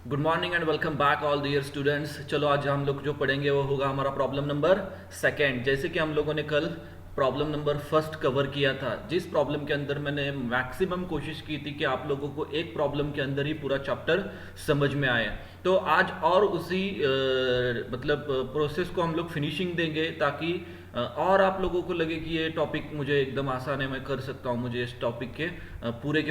Good morning and welcome back all dear students. चलो आज हम लोग जो पढ़ेंगे वो होगा हमारा प्रॉब्लम नंबर सेकंड। जैसे कि हम लोगों ने कल प्रॉब्लम नंबर फर्स्ट कवर किया था, जिस प्रॉब्लम के अंदर मैंने मैक्सिमम कोशिश की थी कि आप लोगों को एक प्रॉब्लम के अंदर ही पूरा चैप्टर समझ में आए। तो आज और उसी प्रोसेस को हम लोग फिनिशिंग देंगे ताकि और आप लोगों को लगे कि ये टॉपिक मुझे एकदम आसान है, मैं कर सकता हूँ, मुझे इस टॉपिक के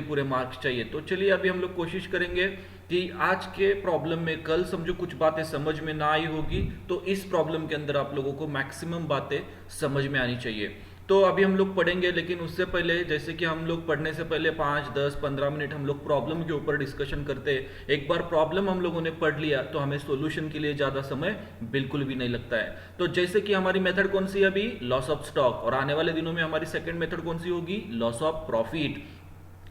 पूरे मार्क्स चाहिए। तो चलिए अभी हम लोग कोशिश करेंगे कि आज के प्रॉब्लम में कल समझो कुछ बातें समझ में ना आई होगी तो इस प्रॉब्लम के अंदर आप लोगों को मैक्सिमम बातें समझ में आनी चाहिए। तो अभी हम लोग पढ़ेंगे, लेकिन उससे पहले जैसे कि हम लोग पढ़ने से पहले 5, 10, 15 मिनट हम लोग प्रॉब्लम के ऊपर डिस्कशन करते हैं। एक बार प्रॉब्लम हम लोगों ने पढ़ लिया तो हमें सॉल्यूशन के लिए ज़्यादा समय बिल्कुल भी नहीं लगता है। तो जैसे कि हमारी मेथड कौन सी है अभी, लॉस ऑफ स्टॉक, और आने वाले दिनों में हमारी सेकेंड मेथड कौन सी होगी, लॉस ऑफ प्रॉफिट।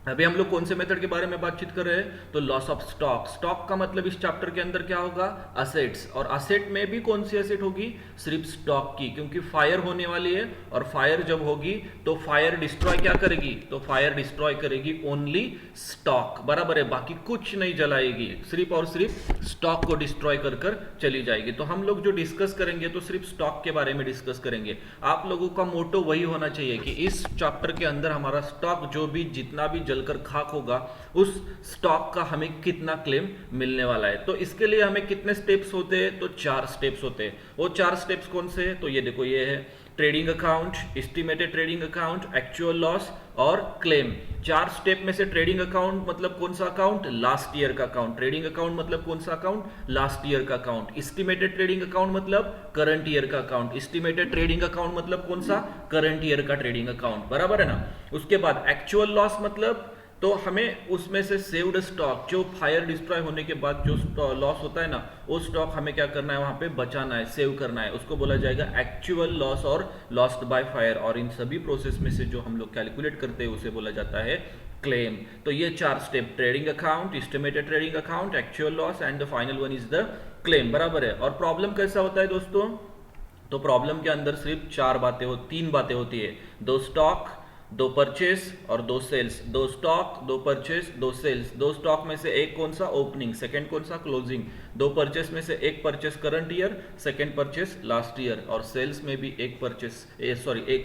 अभी हम लोग कौन से मेथड के बारे में बातचीत कर रहे हैं, तो लॉस ऑफ स्टॉक। स्टॉक का मतलब इस चैप्टर के अंदर क्या होगा, असेट्स, और असेट में भी कौन सी असेट होगी, सिर्फ स्टॉक की, क्योंकि फायर होने वाली है और फायर जब होगी तो फायर डिस्ट्रॉय क्या करेगी, तो फायर डिस्ट्रॉय करेगी ओनली स्टॉक, बराबर है, बाकी कुछ नहीं जलाएगी, सिर्फ और सिर्फ स्टॉक को डिस्ट्रॉय कर कर चली जाएगी। तो हम लोग जो डिस्कस करेंगे तो सिर्फ स्टॉक के बारे में डिस्कस करेंगे। आप लोगों का मोटो वही होना चाहिए कि इस चैप्टर के अंदर हमारा स्टॉक जो भी जितना भी जलकर खाक होगा उस स्टॉक का हमें कितना क्लेम मिलने वाला है। तो इसके लिए हमें कितने स्टेप्स होते हैं, तो 4 स्टेप्स होते हैं। वो 4 स्टेप्स कौन से हैं, तो ये देखो, ये है trading account, estimated trading account, actual loss और क्लेम। 4 स्टेप में से ट्रेडिंग अकाउंट मतलब कौन सा अकाउंट, लास्ट ईयर का अकाउंट। ट्रेडिंग अकाउंट मतलब कौन सा अकाउंट, लास्ट ईयर का अकाउंट। एस्टिमेटेड ट्रेडिंग अकाउंट मतलब करंट ईयर का अकाउंट। एस्टिमेटेड ट्रेडिंग अकाउंट मतलब कौन सा, करंट ईयर का ट्रेडिंग अकाउंट, बराबर है ना। उसके बाद एक्चुअल लॉस मतलब तो हमें उसमें से सेव्ड स्टॉक, जो फायर डिस्ट्रॉय होने के बाद जो लॉस होता है ना, वो स्टॉक हमें क्या करना है, वहां पे बचाना है, सेव करना है, उसको बोला जाएगा एक्चुअल लॉस और लॉस्ट बाय फायर। और इन सभी प्रोसेस में से जो हम लोग कैलकुलेट करते हैं उसे बोला जाता है क्लेम। तो ये 4 step, trading account, estimated trading account, actual loss and the final one is the claim, बराबर है। और प्रॉब्लम कैसा होता है दोस्तों, तो प्रॉब्लम के अंदर सिर्फ 3 बातें होती है, 2 स्टॉक, 2 परचेस और 2 sales. 2 stock, 2 purchase, 2 sales. 2 stock में से एक कौन सा, ओपनिंग, सेकंड कौन सा, क्लोजिंग। 2 परचेस में से एक purchase current year, second purchase last year. और सेल्स में भी एक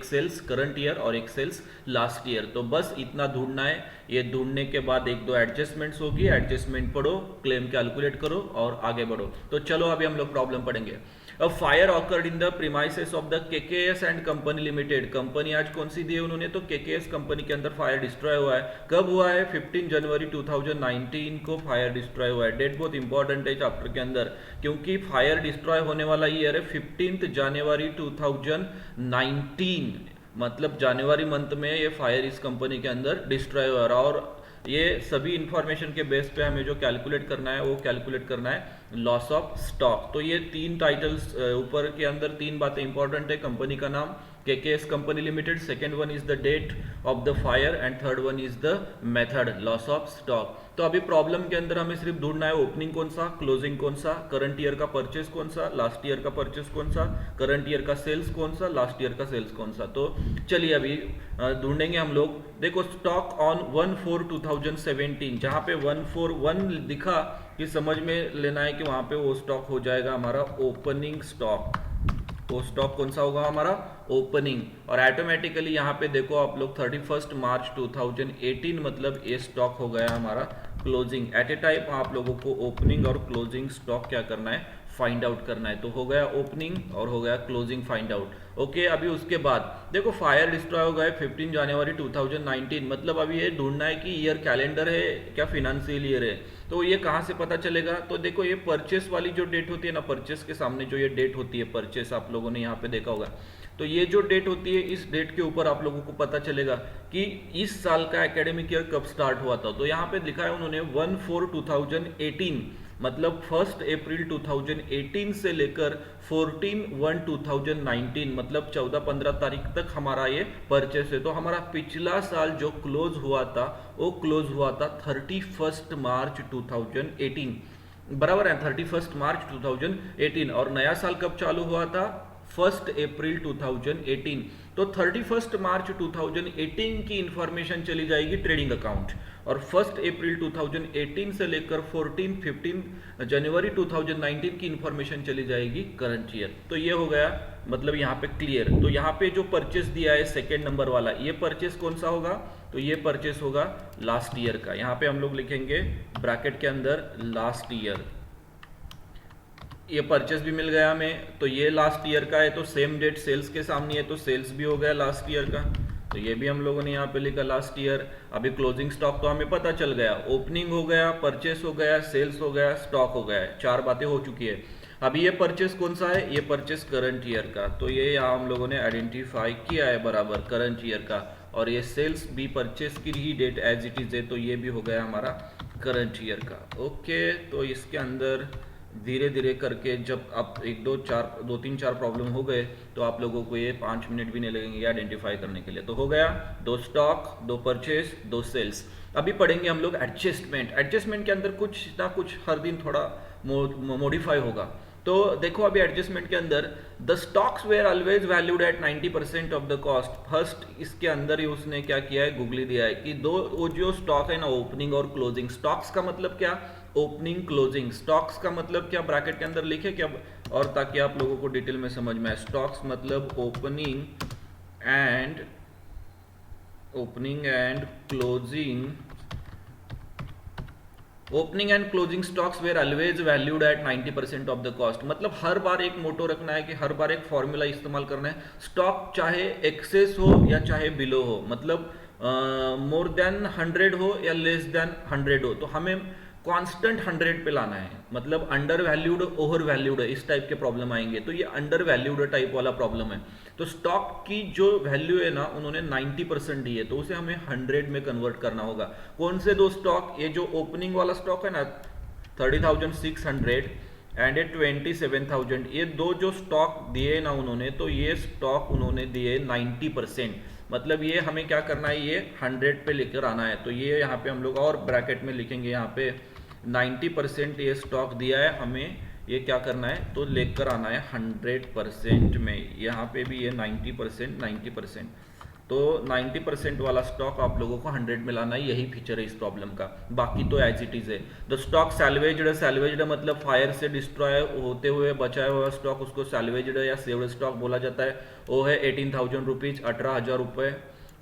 सेल्स करंट ईयर और एक सेल्स लास्ट ईयर। तो बस इतना ढूंढना है। ये ढूंढने के बाद 1-2 एडजस्टमेंट्स होगी, एडजस्टमेंट पढ़ो, क्लेम कैलकुलेट करो और आगे बढ़ो। तो चलो अभी हम लोग प्रॉब्लम पढ़ेंगे। A fire occurred in the premises of the KKS and Company Limited। Company आज कौन सी दी है उन्होंने, तो KKS कंपनी के अंदर फायर डिस्ट्रॉय हुआ है। कब हुआ है, 15 जनवरी 2019 को फायर डिस्ट्रॉय हुआ है। डेट बहुत इंपॉर्टेंट है चैप्टर के अंदर, क्योंकि फायर डिस्ट्रॉय होने वाला ईयर है 15 जनवरी 2019, मतलब जनवरी मंथ में ये फायर इस कंपनी के अंदर डिस्ट्रॉय हुआ है। और ये सभी इंफॉर्मेशन के बेस पे हमें जो कैलकुलेट करना है वो कैलकुलेट करना है लॉस ऑफ स्टॉक। तो ये 3 टाइटल्स ऊपर के अंदर 3 बातें इंपॉर्टेंट है। कंपनी का नाम KKS company limited, second one is the date of the fire and third one is the method, loss of stock. तो अभी प्रॉब्लम के अंदर हमें सिर्फ ढूंढना है ओपनिंग कौन सा, क्लोजिंग कौन सा, करंट ईयर का परचेस कौन सा, लास्ट ईयर का परचेस कौन सा, करंट ईयर का सेल्स कौन सा, लास्ट ईयर का सेल्स कौन सा। तो चलिए अभी ढूंढेंगे हम लोग। देखो, स्टॉक ऑन 1/4/2017, जहां पे 141 दिखा कि समझ में लेना है कि वहां पे वो स्टॉक हो जाएगा हमारा ओपनिंग स्टॉक। वो स्टॉक कौन सा होगा हमारा, ओपनिंग। और ऑटोमेटिकली यहाँ पे देखो आप लोग 31 मार्च 2018 मतलब ये स्टॉक हो गया हमारा क्लोजिंग। एट ए टाइम आप लोगों को ओपनिंग और क्लोजिंग स्टॉक क्या करना है, फाइंड आउट करना है। तो हो गया ओपनिंग और हो गया क्लोजिंग फाइंड आउट। ओके, अभी उसके बाद देखो फायर डिस्ट्रॉय हो गया 15 जनवरी 2019, मतलब अभी ये ढूंढना है कि ईयर कैलेंडर है क्या फिनेंशियल ईयर है। तो ये कहाँ से पता चलेगा, तो देखो ये परचेस वाली जो डेट होती है ना, परचेस के सामने जो ये डेट होती है, परचेस आप लोगों ने यहाँ पे देखा होगा, तो ये जो डेट होती है इस डेट के ऊपर आप लोगों को पता चलेगा कि इस साल का एकेडमिक ईयर कब स्टार्ट हुआ था। तो यहाँ पे लिखा है उन्होंने 1/4/2018, मतलब 1 अप्रैल 2018 से लेकर 14/1/2019, मतलब 14-15 तारीख तक हमारा ये परचेस है। तो हमारा पिछला साल जो क्लोज हुआ था वो क्लोज हुआ था 31 मार्च 2018, बराबर है, 31 मार्च 2018। और नया साल कब चालू हुआ था, 1 अप्रैल 2018। तो 31 मार्च 2018 की इंफॉर्मेशन चली जाएगी ट्रेडिंग अकाउंट, और 1 अप्रैल 2018 से लेकर 14-15 जनवरी 2019 की इंफॉर्मेशन चली जाएगी करंट ईयर। तो ये हो गया मतलब यहाँ पे क्लियर। तो यहाँ पे जो परचेस दिया है सेकेंड नंबर वाला, ये परचेस कौन सा होगा, तो ये परचेस होगा लास्ट ईयर का। यहाँ पे हम लोग लिखेंगे ब्रैकेट के अंदर लास्ट ईयर। ये परचेस भी मिल गया हमें, तो ये लास्ट ईयर का है, तो सेम डेट सेल्स के सामने है, तो सेल्स भी हो गया लास्ट ईयर का, तो ये भी हम लोगों ने यहाँ पे लिखा लास्ट ईयर। अभी क्लोजिंग स्टॉक तो हमें पता चल गया, ओपनिंग हो गया, परचेस हो गया, सेल्स हो गया, स्टॉक हो गया, 4 बातें हो चुकी है। अभी ये परचेस कौन सा है, ये परचेस करंट ईयर का, तो ये यहाँ हम लोगों ने आइडेंटिफाई किया है बराबर करंट ईयर का, और ये सेल्स भी परचेस की ही डेट एज इट इज है, तो ये भी हो गया हमारा करंट ईयर का। ओके, तो इसके अंदर धीरे धीरे करके जब आप 2-3-4 प्रॉब्लम हो गए तो आप लोगों को ये 5 मिनट भी नहीं लगेंगे आइडेंटिफाई करने के लिए। तो हो गया 2 स्टॉक, 2 परचेस, 2 सेल्स। अभी पढ़ेंगे हम लोग एडजस्टमेंट। एडजस्टमेंट के अंदर कुछ ना कुछ हर दिन थोड़ा मॉडिफाई होगा। तो देखो अभी एडजस्टमेंट के अंदर the stocks were always valued at 90% of the cost. First इसके अंदर ही उसने क्या किया है, गूगली दिया है कि वो जो स्टॉक है ना, ओपनिंग और क्लोजिंग। स्टॉक्स का मतलब क्या, ओपनिंग क्लोजिंग। स्टॉक्स का मतलब क्या, ब्रैकेट के अंदर लिखे क्या, और ताकि आप लोगों को डिटेल में समझ में आए। स्टॉक्स मतलब opening and closing. Opening and closing stocks where always valued at 90% of the cost. मतलब हर बार एक मोटो रखना है कि हर बार एक फॉर्मूला इस्तेमाल करना है। स्टॉक चाहे एक्सेस हो या चाहे बिलो हो, मतलब मोर देन 100 हो या लेस देन 100 हो, तो हमें कांस्टेंट 100 पे लाना है। मतलब अंडर वैल्यूड, ओवर वैल्यूड, इस टाइप के प्रॉब्लम आएंगे, तो ये अंडर वैल्यूड टाइप वाला प्रॉब्लम है। तो स्टॉक की जो वैल्यू है ना, उन्होंने 90% दी है, तो उसे हमें 100 में कन्वर्ट करना होगा। कौन से 2 स्टॉक, ये जो ओपनिंग वाला स्टॉक है ना 30,600 एंड ये 27,000, ये 2 जो स्टॉक दिए ना उन्होंने, तो ये स्टॉक उन्होंने दिए 90%। मतलब ये हमें क्या करना है, ये 100 पे लेकर आना है। तो ये यहाँ पे हम लोग और ब्रैकेट में लिखेंगे, यहाँ पे 90% ये स्टॉक दिया है, हमें ये क्या करना है, तो लेकर आना है 100% में। यहाँ पे भी ये 90%, तो 90% वाला स्टॉक आप लोगों को 100 में लाना है। यही फीचर है इस प्रॉब्लम का, बाकी तो एज इट इज है। द स्टॉक सैल्वेज्ड मतलब फायर से डिस्ट्रॉय होते हुए बचाया हुआ स्टॉक, उसको सैल्वेज्ड या सेव्ड स्टॉक बोला जाता है। वो है 18,000 रुपीज, 18,000 रुपये।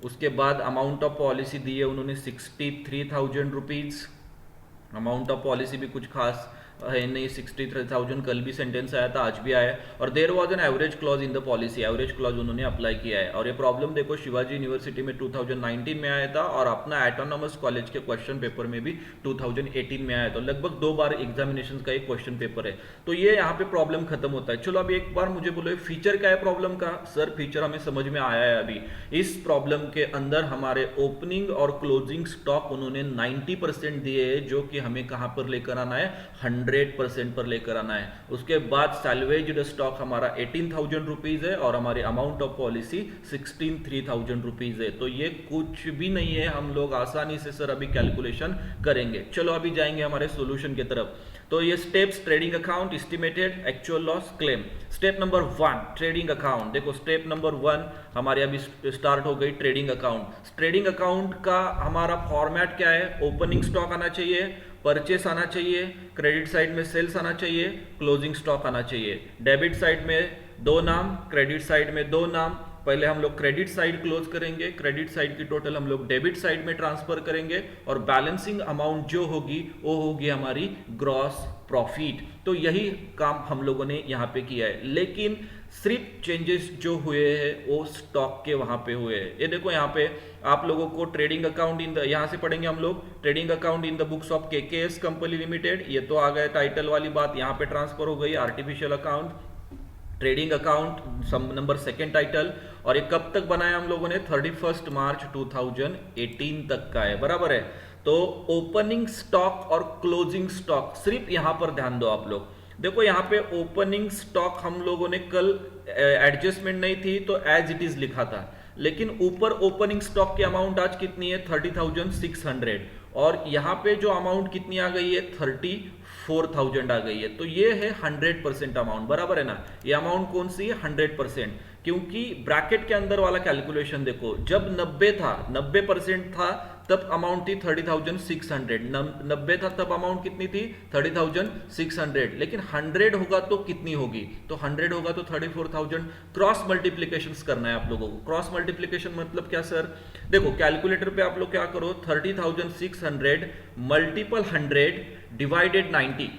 उसके बाद अमाउंट ऑफ पॉलिसी दी है उन्होंने 63,000 रुपीज। अमाउंट ऑफ पॉलिसी भी कुछ खास है नहीं, 63,000 कल भी सेंटेंस आया था, आज भी आया है। और there was an average clause in the policy, average clause उन्होंने अप्लाई किया है। और ये प्रॉब्लम देखो शिवाजी यूनिवर्सिटी में 2019 में आया था, और अपना एटोनॉमस कॉलेज के क्वेश्चन पेपर में भी 2018 में आया था। लगभग 2 बार एग्जामिनेशन का एक क्वेश्चन पेपर है। तो ये यहाँ पे प्रॉब्लम खत्म होता है। चलो अभी एक बार मुझे बोलो फीचर क्या है प्रॉब्लम का। सर फीचर हमें समझ में आया है अभी। इस प्रॉब्लम के अंदर हमारे ओपनिंग और क्लोजिंग स्टॉक उन्होंने 90% दिए है, जो कि हमें कहां पर लेकर आना है, 100% पर लेकर आना है। उसके बाद सैल्वेज्ड स्टॉक हमारा 18,000 रुपीज है, और हमारी अमाउंट ऑफ पॉलिसी 63,000 रुपीज है। तो ये कुछ भी नहीं है, हम लोग आसानी से सर अभी कैलकुलेशन करेंगे। चलो अभी जाएंगे हमारे सोल्यूशन की तरफ। तो ये steps, trading account, estimated actual loss, claim. Step number 1 trading account. देखो स्टेप नंबर 1 हमारे अभी स्टार्ट हो गई ट्रेडिंग अकाउंट। ट्रेडिंग अकाउंट का हमारा फॉर्मेट क्या है, ओपनिंग स्टॉक आना चाहिए, परचेस आना चाहिए, क्रेडिट साइड में सेल्स आना चाहिए, क्लोजिंग स्टॉक आना चाहिए। डेबिट साइड में 2 नाम, क्रेडिट साइड में 2 नाम। पहले हम लोग क्रेडिट साइड क्लोज करेंगे, क्रेडिट साइड की टोटल हम लोग डेबिट साइड में ट्रांसफर करेंगे, और बैलेंसिंग अमाउंट जो होगी वो होगी हमारी ग्रॉस प्रॉफिट। तो यही काम हम लोगों ने यहाँ पे किया है, लेकिन सिर्फ चेंजेस जो हुए हैं वो स्टॉक के वहां पे हुए हैं। ये देखो यहाँ पे आप लोगों को ट्रेडिंग अकाउंट इन द, यहाँ से पढ़ेंगे हम लोग trading account in the books of KKS company limited. ये तो आ गए टाइटल वाली बात, यहाँ पे ट्रांसफर हो गई artificial account, trading account number 2 title. और ये कब तक बनाया हम लोगों ने, 31 मार्च 2018 तक का है, बराबर है। तो ओपनिंग स्टॉक और क्लोजिंग स्टॉक सिर्फ यहां पर ध्यान दो आप लोग। देखो यहाँ पे ओपनिंग स्टॉक हम लोगों ने कल एडजस्टमेंट नहीं थी तो एज इट इज लिखा था, लेकिन ऊपर ओपनिंग स्टॉक की अमाउंट आज कितनी है, 30,600, और यहाँ पे जो अमाउंट कितनी आ गई है, 4,000 आ गई है। तो ये है 100% अमाउंट, बराबर है ना। ये अमाउंट कौन सी है? 100%, क्योंकि ब्रैकेट के अंदर वाला कैलकुलेशन देखो, जब 90 था, 90% था, तब अमाउंट थी 30,600। 90 था तब अमाउंट कितनी थी? 30,600। लेकिन 100 होगा तो कितनी होगी? तो 100 होगा तो 34,000। क्रॉस मल्टीप्लीकेशन करना है आप लोगों को। क्रॉस मल्टीप्लीकेशन मतलब क्या सर? देखो कैलकुलेटर पे आप लोग क्या करो, 30,600 मल्टीपल 100 डिवाइडेड 90।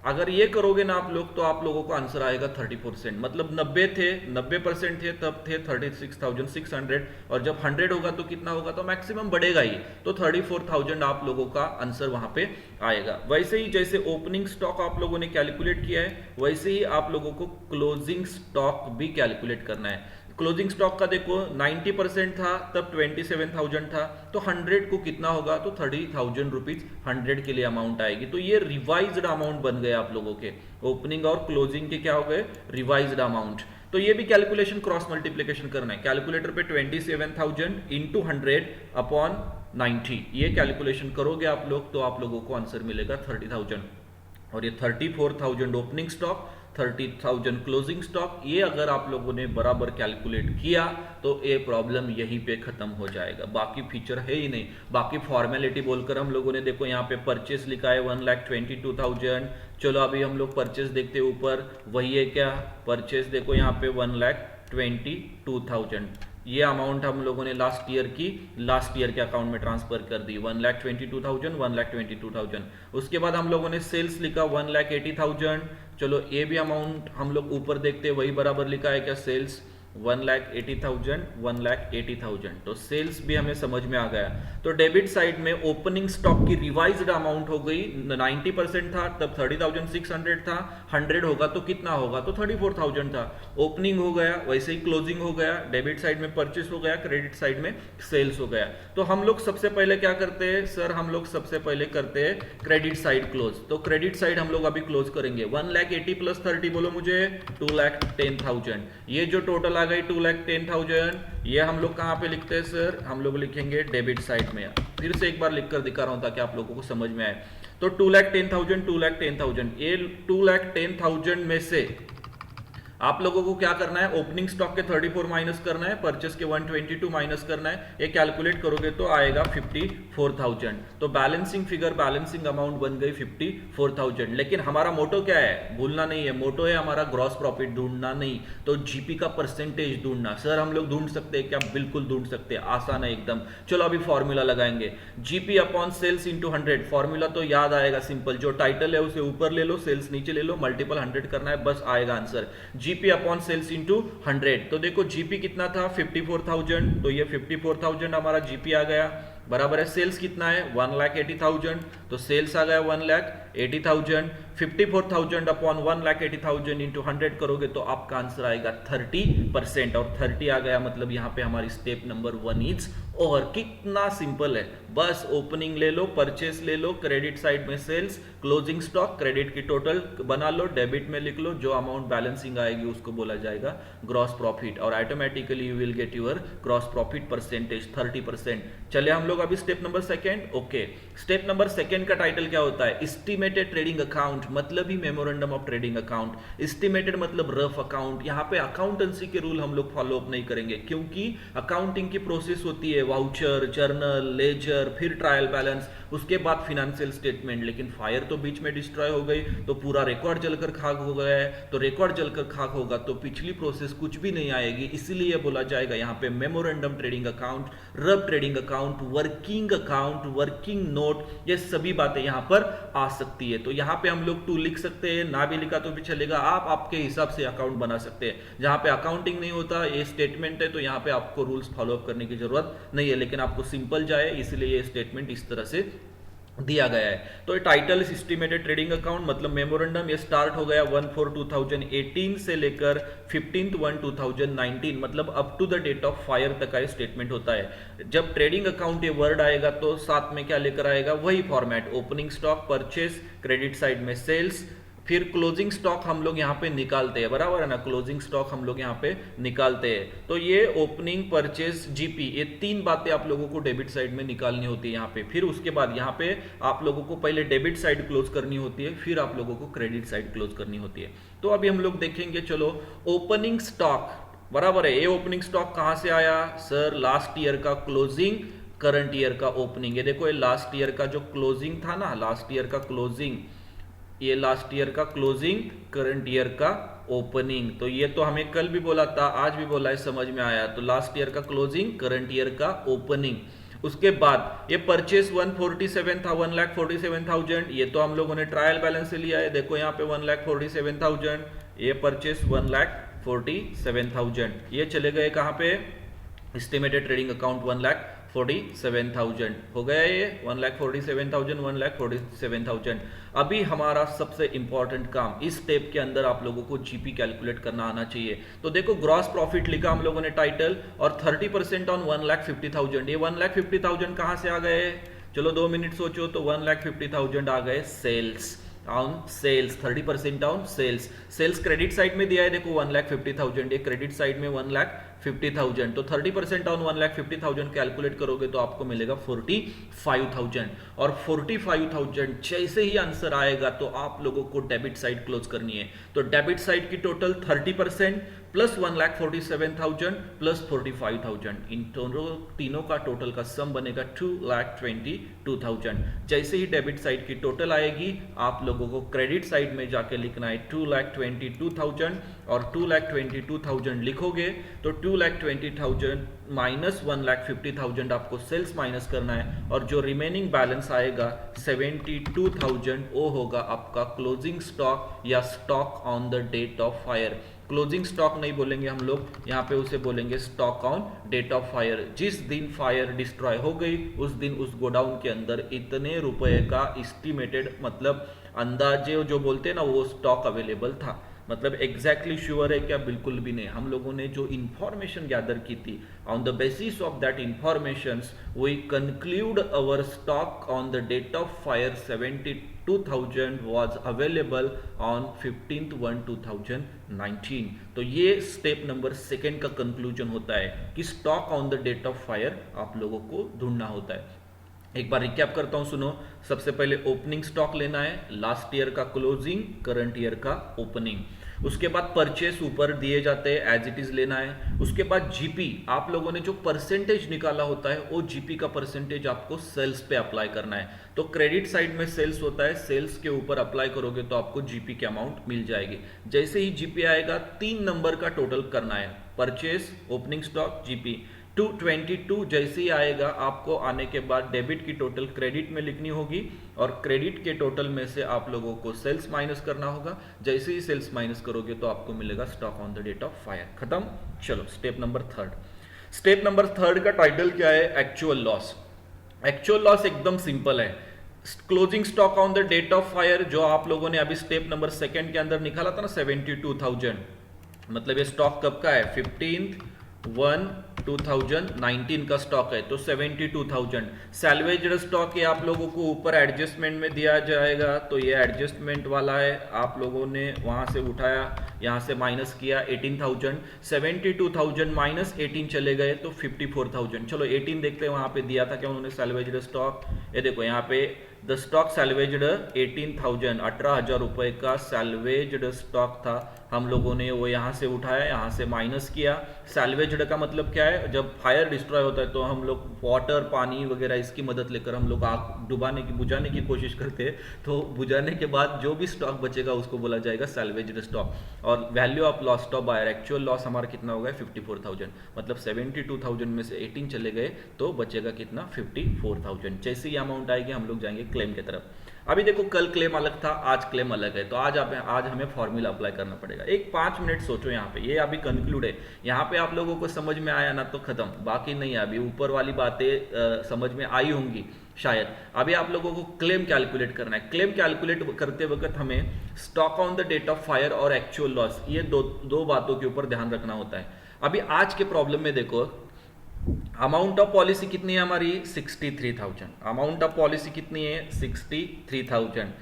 अगर ये करोगे ना आप लोग, तो आप लोगों को आंसर आएगा 30%। मतलब 90% थे तब थे 36,600, और जब 100 होगा तो कितना होगा? तो मैक्सिमम बढ़ेगा ही, तो 34,000 आप लोगों का आंसर वहां पे आएगा। वैसे ही जैसे ओपनिंग स्टॉक आप लोगों ने कैलकुलेट किया है, वैसे ही आप लोगों को क्लोजिंग स्टॉक भी कैलकुलेट करना है। क्लोजिंग स्टॉक का देखो 90% था तब 27,000 था, तो 100 को कितना होगा? तो 30,000 रुपीज 100 के लिए अमाउंट आएगी। तो ये रिवाइज्ड अमाउंट बन गए आप लोगों के, ओपनिंग और क्लोजिंग के क्या हो गए? Revised amount. तो ये भी कैलकुलेशन क्रॉस मल्टीप्लीकेशन करना है। कैलकुलेटर पे 27,000 इंटू 100 अपॉन 90, ये कैलकुलेशन करोगे आप लोग तो आप लोगों को आंसर मिलेगा 30,000। और ये 34,000 ओपनिंग स्टॉक, 30,000 क्लोजिंग स्टॉक, ये अगर आप लोगों ने बराबर कैलकुलेट किया तो ये प्रॉब्लम यहीं पे खत्म हो जाएगा। बाकी फीचर है ही नहीं, बाकी फॉर्मेलिटी बोलकर हम लोगों ने देखो यहाँ पे परचेस लिखा है 1,22,000। चलो अभी हम लोग परचेस देखते हैं ऊपर, वही है क्या? परचेस देखो यहाँ पे 1,22,000। ये अमाउंट हम लोगों ने लास्ट ईयर के अकाउंट में ट्रांसफर कर दी, 1,22,000, 1,22,000। उसके बाद हम लोगों ने सेल्स लिखा 1,80,000। चलो ये भी अमाउंट हम लोग ऊपर देखते हैं, वही बराबर लिखा है क्या? सेल्स 1,80,000, 1,80,000। तो सेल्स भी हमें समझ में आ गया। तो डेबिट साइड में ओपनिंग स्टॉक की रिवाइज्ड अमाउंट हो गई, 90% था तब 30,600 था, 100 होगा तो कितना होगा? तो 34,000 था। ओपनिंग हो गया, वैसे ही क्लोजिंग हो गया, डेबिट साइड में परचेस हो गया, क्रेडिट साइड में सेल्स हो गया। तो हम लोग सबसे पहले क्या करते हैं सर? हम लोग सबसे पहले करते हैं क्रेडिट साइड क्लोज। तो क्रेडिट साइड हम लोग अभी क्लोज करेंगे। 1,80,000 प्लस 30 बोलो मुझे, 2,10,000। ये जो टोटल आ गई 2,10,000, ये हम लोग कहां पे लिखते हैं सर? हम लोग लिखेंगे डेबिट साइड में। फिर से एक बार लिखकर दिखा रहा हूं ताकि आप लोगों को समझ में आए। तो 2,10,000, 2,10,000, ये 2,10,000 में से आप लोगों को क्या करना है? ओपनिंग स्टॉक के 34 माइनस करना है, परचेस के 122 माइनस करना है। ये कैलकुलेट करोगे तो आएगा 54,000। तो बैलेंसिंग फिगर, बैलेंसिंग अमाउंट बन गई 54,000। लेकिन हमारा मोटो क्या है? भूलना नहीं है, मोटो है हमारा ग्रॉस प्रॉफिट ढूंढना नहीं, तो जीपी का परसेंटेज ढूंढना। सर हम लोग ढूंढ सकते हैं क्या? बिल्कुल ढूंढ सकते हैं, आसान है एकदम। चलो अभी फॉर्मूला लगाएंगे, GP upon sales into 100। Formula तो याद आएगा, सिंपल। जो टाइटल है उसे ऊपर ले लो, सेल्स नीचे ले लो, मल्टीपल 100 करना है, बस आएगा answer. GP upon sales into 100। तो देखो जीपी कितना था? 54,000। तो ये 54,000 हमारा जीपी आ गया, बराबर है सेल्स कितना है? 1,80,000। तो सेल्स आ गया 1,80,000। 54,000 अपॉन 1,80,000 इंटू 100 करोगे तो आपका आंसर आएगा 30%। और 30 आ गया, मतलब यहां पे हमारी स्टेप नंबर 1 इज ओवर। कितना सिंपल है, बस ओपनिंग ले लो, परचेस ले लो, क्रेडिट साइड में सेल्स, क्लोजिंग स्टॉक, क्रेडिट की टोटल बना लो, डेबिट में लिख लो, जो अमाउंट बैलेंसिंग आएगी उसको बोला जाएगा ग्रॉस प्रॉफिट, और automatically you will get your gross profit percentage 30%। चले हम लोग अभी step number second. Okay, step number second का टाइटल क्या होता है? एस्टिमेटेड ट्रेडिंग अकाउंट, मतलब ही memorandum of trading account. Estimated मतलब रफ अकाउंट। यहाँ पे अकाउंटेंसी के रूल हम लोग फॉलो अप नहीं करेंगे, क्योंकि अकाउंटिंग की प्रोसेस होती है वाउचर, जर्नल, लेजर, फिर ट्रायल बैलेंस, उसके बाद फिनेंशियल स्टेटमेंट। लेकिन फायर तो बीच में डिस्ट्रॉय हो गई तो पूरा रिकॉर्ड जलकर खाक हो गया है, तो रिकॉर्ड जलकर खाक होगा तो पिछली प्रोसेस कुछ भी नहीं आएगी। इसीलिए बोला जाएगा यहाँ पे memorandum trading account, rough trading account, working account, working note, ये सभी बातें यहाँ पर आ सकती है। तो यहाँ पे हम लोग टू लिख सकते हैं, ना भी लिखा तो भी चलेगा, आप आपके हिसाब से अकाउंट बना सकते हैं। जहां पे अकाउंटिंग नहीं होता, ये स्टेटमेंट है, तो यहाँ पे आपको रूल्स फॉलो अप करने की जरूरत नहीं है, लेकिन आपको सिंपल जाए इसलिए ये स्टेटमेंट इस तरह से दिया गया है। तो टाइटल एस्टिमेटेड ट्रेडिंग अकाउंट मतलब मेमोरेंडम, ये स्टार्ट हो गया 1/4/2018 से लेकर 15/1/2019, मतलब up to the date of fire तक का स्टेटमेंट होता है। जब ट्रेडिंग अकाउंट ये वर्ड आएगा तो साथ में क्या लेकर आएगा? वही format, opening stock, purchase, credit side में सेल्स, फिर क्लोजिंग स्टॉक हम लोग यहाँ पे निकालते हैं, बराबर है ना, क्लोजिंग स्टॉक हम लोग यहाँ पे निकालते हैं। तो ये ओपनिंग, परचेस, जीपी, ये तीन बातें आप लोगों को डेबिट साइड में निकालनी होती है यहाँ पे। फिर उसके बाद यहाँ पे आप लोगों को पहले डेबिट साइड क्लोज करनी होती है, फिर आप लोगों को क्रेडिट साइड क्लोज करनी होती है। तो अभी हम लोग देखेंगे, चलो ओपनिंग स्टॉक, बराबर है, ये ओपनिंग स्टॉक कहां से आया सर, लास्ट ईयर का क्लोजिंग, करंट ईयर का ओपनिंग। ये देखो, ये लास्ट ईयर का जो क्लोजिंग था ना, लास्ट ईयर का क्लोजिंग, ये लास्ट ईयर का क्लोजिंग, करंट ईयर का ओपनिंग। तो ये तो हमें कल भी बोला था, आज भी बोला है, समझ में आया। तो लास्ट ईयर का क्लोजिंग, करंट ईयर का ओपनिंग। उसके बाद ये परचेस 147 था, 1,47,000, ये तो हम लोगों ने ट्रायल बैलेंस से लिया है। देखो यहाँ पे 1,47,000, ये परचेस 1,47,000, ये चले गए कहां पे, एस्टिमेटेड ट्रेडिंग अकाउंट 1,47,000 हो गया, ये 1,47,000, 1,47,000। अभी हमारा सबसे इंपॉर्टेंट काम, इस स्टेप के अंदर आप लोगों को जीपी कैलकुलेट करना आना चाहिए। तो देखो, ग्रॉस प्रॉफिट लिखा हम लोगों ने टाइटल, और 30% ऑन 1,50,000, ये 1,50,000 कहां से आ गए, चलो 2 मिनट सोचो। तो 1,50,000 आ गए sales, on sales, 30% on sales. Sales credit side में दिया है, देखो 1,50,000, ये क्रेडिट साइड में 1,50,000। तो 30% ऑन 1,50,000 कैलकुलेट करोगे तो आपको मिलेगा 45,000। और 45,000 जैसे ही आंसर आएगा तो आप लोगों को डेबिट साइड क्लोज करनी है। तो डेबिट साइड की टोटल 30% प्लस 1,47,000 प्लस 45,000, इन तीनों का टोटल का सम बनेगा 2,22,000। जैसे ही डेबिट साइड की टोटल आएगी, आप लोगों को क्रेडिट साइड में जाके लिखना है 2,22,000, और 2,22,000 लिखोगे तो 2,20,000 माइनस 1,50,000 आपको सेल्स माइनस करना है, और जो रिमेनिंग बैलेंस आएगा 72,000, वो होगा आपका क्लोजिंग स्टॉक या stock on the date of fire. Closing stock नहीं बोलेंगे हम लोग, यहाँ पे उसे बोलेंगे stock on date of fire. जिस दिन फायर डिस्ट्रॉय हो गई, उस दिन उस गोडाउन के अंदर इतने रुपए का एस्टिमेटेड, मतलब अंदाजे जो बोलते हैं ना, वो स्टॉक अवेलेबल था। मतलब एग्जैक्टली श्योर है क्या, बिल्कुल भी नहीं। हम लोगों ने जो इंफॉर्मेशन गैदर की थी, on the basis of that information we conclude our stock on the date of fire 72,000 was available on 15/1/2019। तो ये स्टेप नंबर 2 का कंक्लूजन होता है कि stock on the date of fire आप लोगों को ढूंढना होता है। एक बार रिकैप करता हूं, सुनो। सबसे पहले ओपनिंग स्टॉक लेना है, लास्ट ईयर का क्लोजिंग, करंट ईयर का ओपनिंग। उसके बाद परचेस ऊपर दिए जाते हैं, एज इट इज लेना है। उसके बाद जीपी, आप लोगों ने जो परसेंटेज निकाला होता है, वो जीपी का परसेंटेज आपको सेल्स पे अप्लाई करना है। तो क्रेडिट साइड में सेल्स होता है, सेल्स के ऊपर अप्लाई करोगे तो आपको जीपी की अमाउंट मिल जाएगी। जैसे ही जीपी आएगा, 3 नंबर का टोटल करना है, परचेस, ओपनिंग स्टॉक, जीपी। 222 जैसे ही आएगा, आपको आने के बाद डेबिट की टोटल क्रेडिट में लिखनी होगी, और क्रेडिट के टोटल में से आप लोगों को सेल्स माइनस करना होगा। जैसे ही सेल्स माइनस करोगे तो आपको मिलेगा stock on the date of fire. खत्म। चलो स्टेप नंबर 3। स्टेप नंबर 3 का टाइटल क्या है, एक्चुअल लॉस। एक्चुअल लॉस एकदम सिंपल है, closing stock on the date of fire, जो आप लोगों ने अभी स्टेप नंबर 2 के अंदर निकाला था ना, 72,000, मतलब ये स्टॉक कब का है, 15/1/2019 का स्टॉक है। तो 72,000 सैल्वेज्ड स्टॉक, ये आप लोगों को ऊपर एडजस्टमेंट में दिया जाएगा। तो ये एडजस्टमेंट वाला है, आप लोगों ने वहां से उठाया, यहां से माइनस किया 18,000, 72,000 माइनस 18 चले गए तो 54,000। चलो 18 देखते हैं, वहां पे दिया था क्या उन्होंने सैल्वेज्ड स्टॉक, ये देखो यहाँ पे द स्टॉक सैल्वेज्ड 18,000, 18,000 रुपए का सैल्वेज्ड स्टॉक था। हम लोगों ने वो यहाँ से उठाया, यहाँ से माइनस किया। सैल्वेज्ड का मतलब क्या है, जब फायर डिस्ट्रॉय होता है तो हम लोग वाटर, पानी वगैरह इसकी मदद लेकर हम लोग आग बुझाने की कोशिश करते हैं। तो बुझाने के बाद जो भी स्टॉक बचेगा उसको बोला जाएगा सैल्वेज्ड स्टॉक। और value of loss of fire, actual loss हमारा कितना होगा, 54,000। मतलब 72,000 में से 18 चले गए तो बचेगा कितना, 54,000। जैसे ही अमाउंट आएगी हम लोग जाएंगे क्लेम की तरफ। अभी देखो, कल क्लेम अलग था, आज क्लेम अलग है। तो आज हमें फॉर्मूला अप्लाई करना पड़ेगा। एक 5 मिनट सोचो यहाँ पे, ये अभी कंक्लूड है। यहाँ पे आप लोगों को समझ में आया ना तो खत्म, बाकी नहीं है। अभी ऊपर वाली बातें समझ में आई होंगी शायद। अभी आप लोगों को क्लेम कैलकुलेट करना है। क्लेम कैलकुलेट करते वक्त हमें stock on the date of fire और एक्चुअल लॉस, ये दो बातों के ऊपर ध्यान रखना होता है। अभी आज के प्रॉब्लम में देखो, अमाउंट ऑफ पॉलिसी कितनी है हमारी, 63,000। अमाउंट ऑफ पॉलिसी कितनी है, 63,000।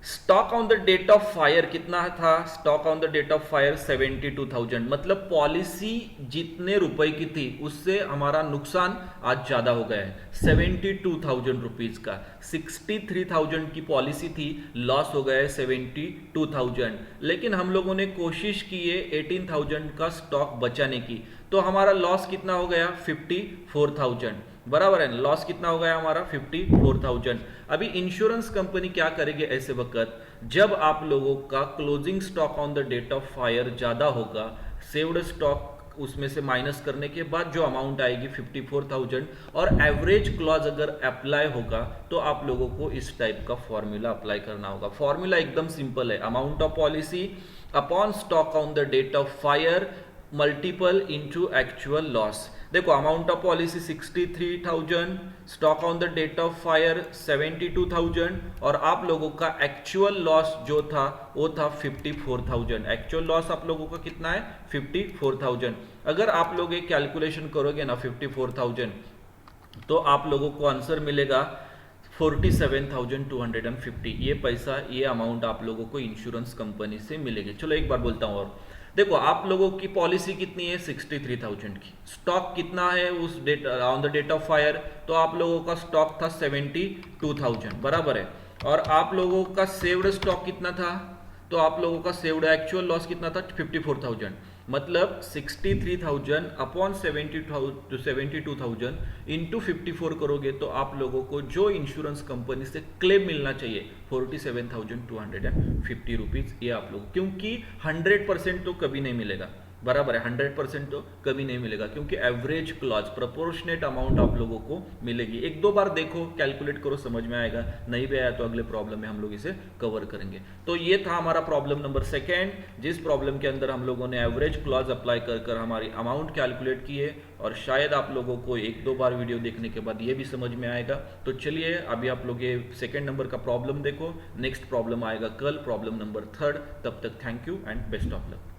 Stock on the date of fire कितना था? Stock on the date of fire 72,000, मतलब पॉलिसी जितने रुपए की थी उससे हमारा नुकसान आज ज्यादा हो गया है 72,000 रुपीज का। 63,000 की पॉलिसी थी, लॉस हो गया है 72,000। लेकिन हम लोगों ने कोशिश की है 18,000 का स्टॉक बचाने की, तो हमारा लॉस कितना हो गया? 54,000। बराबर है, लॉस कितना हो गया हमारा? 54,000। अभी इंश्योरेंस कंपनी क्या करेगी ऐसे वक्त, जब आप लोगों का closing stock on the date of fire ज्यादा होगा, सेव्ड स्टॉक उसमें से माइनस करने के बाद जो अमाउंट आएगी 54,000 और एवरेज क्लॉज अगर अप्लाई होगा, तो आप लोगों को इस टाइप का फॉर्मूला अप्लाई करना होगा। फॉर्मूला एकदम सिंपल है, amount of policy upon stock on the date of fire multiple into actual loss. देखो, amount of policy 63,000, stock on the date of fire 72,000 और आप लोगों का एक्चुअल लॉस जो था वो था 54,000। एक्चुअल लॉस आप लोगों का कितना है? 54,000। अगर आप लोग एक कैलकुलेशन करोगे ना 54,000, तो आप लोगों को आंसर मिलेगा 47,250। ये पैसा, ये अमाउंट आप लोगों को इंश्योरेंस कंपनी से मिलेगी। चलो एक बार बोलता हूं और देखो, आप लोगों की पॉलिसी कितनी है? 63,000 की। स्टॉक कितना है उस date on the date of fire? तो आप लोगों का स्टॉक था 72,000, बराबर है। और आप लोगों का सेव्ड स्टॉक कितना था? तो आप लोगों का सेव्ड एक्चुअल लॉस कितना था? 54,000। मतलब 63,000 अपॉन 72,000 इंटू 54 करोगे तो आप लोगों को जो इंश्योरेंस कंपनी से क्लेम मिलना चाहिए 47,250 रुपीज, ये आप लोग, क्योंकि 100% तो कभी नहीं मिलेगा, बराबर है, 100% तो कभी नहीं मिलेगा, क्योंकि एवरेज क्लॉज प्रोपोर्शनेट अमाउंट आप लोगों को मिलेगी। एक दो बार देखो, कैलकुलेट करो, समझ में आएगा। नहीं भी आया तो अगले प्रॉब्लम में हम लोग इसे कवर करेंगे। तो ये था हमारा प्रॉब्लम नंबर सेकेंड, जिस प्रॉब्लम के अंदर हम लोगों ने एवरेज क्लॉज अप्लाई कर हमारी अमाउंट कैलकुलेट की है। और शायद आप लोगों को एक दो बार वीडियो देखने के बाद ये भी समझ में आएगा। तो चलिए अभी आप लोग ये सेकेंड नंबर का प्रॉब्लम देखो, नेक्स्ट प्रॉब्लम आएगा कल, प्रॉब्लम नंबर थर्ड। तब तक thank you and best of luck.